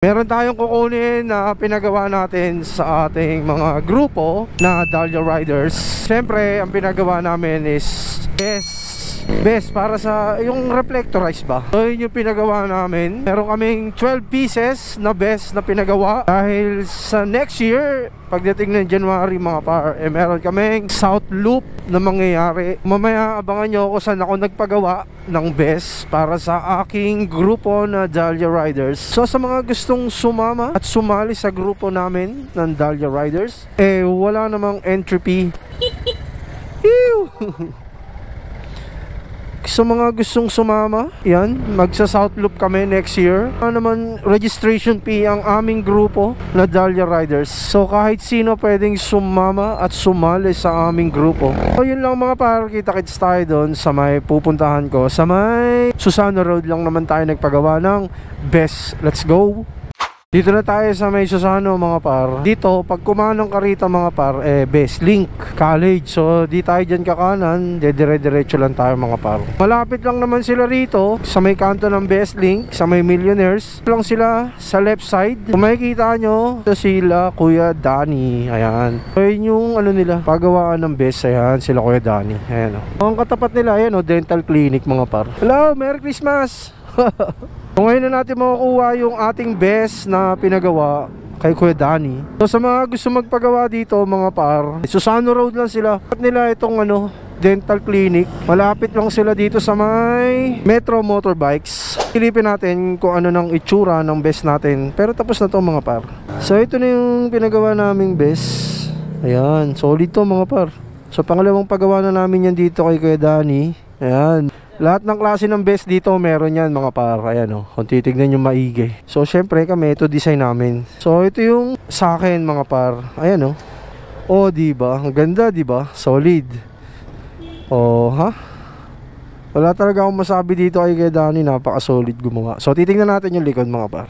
Meron tayong kukunin na pinagawa natin sa ating mga grupo na Dahlia Riders. Siyempre, ang pinagawa namin is best para sa yung reflectorize ba. So yun yung pinagawa namin. Meron kaming 12 pieces na best na pinagawa. Dahil sa next year, pagdating ng January mga par, meron kaming South Loop na mangyayari. Mamaya abangan nyo kung saan ako nagpagawa ng best para sa aking grupo na Dahlia Riders. So sa mga gustong sumama at sumali sa grupo namin ng Dahlia Riders, wala namang entry fee. Sa mga gustong sumama, yan, magsa South Loop kami next year. Ano naman registration fee ang aming grupo na Dahlia Riders. So kahit sino pwedeng sumama at sumali sa aming grupo. So yun lang mga par, kita-kits tayo doon sa may pupuntahan ko. Sa may Susano Road lang naman tayo nagpagawa ng best. Let's go! Dito na tayo sa may Susano mga par. Dito, pag kumanong ka rito mga par, Best Link College. So, di tayo dyan kakanan, dire-diretso lang tayo mga par. Malapit lang naman sila rito, sa may kanto ng Best Link, sa may Millionaires. Lang sila sa left side. Kung makikita nyo, ito sila Kuya Danny. Ayan. So, yun yung ano nila, pagawaan ng Best. Ayan, sila Kuya Danny. Ayan o. Ang katapat nila, ayan o, dental clinic mga par. Hello, Merry Christmas! So ngayon na natin makukuha yung ating best na pinagawa kay Kuya Danny. So sa mga gusto magpagawa dito mga par, Susano Road lang sila. At nila itong dental clinic. Malapit lang sila dito sa may Metro Motorbikes. Silipin natin kung ano ng itsura ng best natin. Pero tapos na to mga par. So ito na yung pinagawa naming best. Ayan, solid to mga par. So pangalawang pagawa na namin yan dito kay Kuya Danny. Ayan. Lahat ng klase ng best dito meron yan mga par. Ayan o, kung titignan nyo maigi. So syempre kami ito design namin. So ito yung sa akin mga par. Ayan o. O diba, ang ganda diba, solid. O ha, wala talaga akong masabi dito kay Kuya Danny, napaka solid gumawa. So titignan natin yung likod mga par.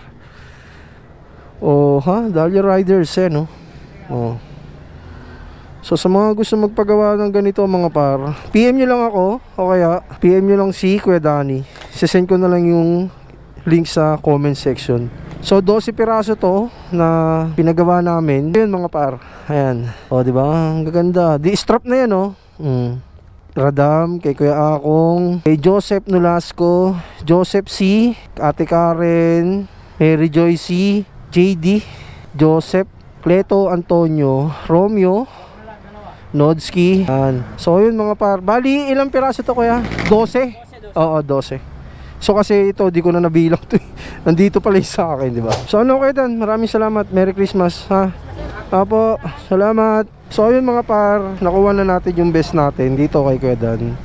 O ha, Dahlia Riders no. O. So sa mga gusto magpagawa ng ganito mga par, PM nyo lang ako o kaya PM nyo lang si Kuya Danny. Sisend ko na lang yung link sa comment section. So 12 piraso to na pinagawa namin. Yun mga par. Ayan. O diba? Ang gaganda. Di-strap na yan o. Radam, kay Kuya Akong, kay Joseph Nolasco, Joseph C, Ate Karen, Mary Joy C, JD, Joseph, Cleto Antonio, Romeo, Nodski. So yun mga par. Bali ilang piraso to kuya? 12? Oo 12. So kasi ito di ko na nabilang to. Nandito pala yung sa akin diba? So ano kayo dan? Maraming salamat. Merry Christmas ha. Apo, salamat. So yun mga par, nakuha na natin yung best natin dito kay Kuya Dan.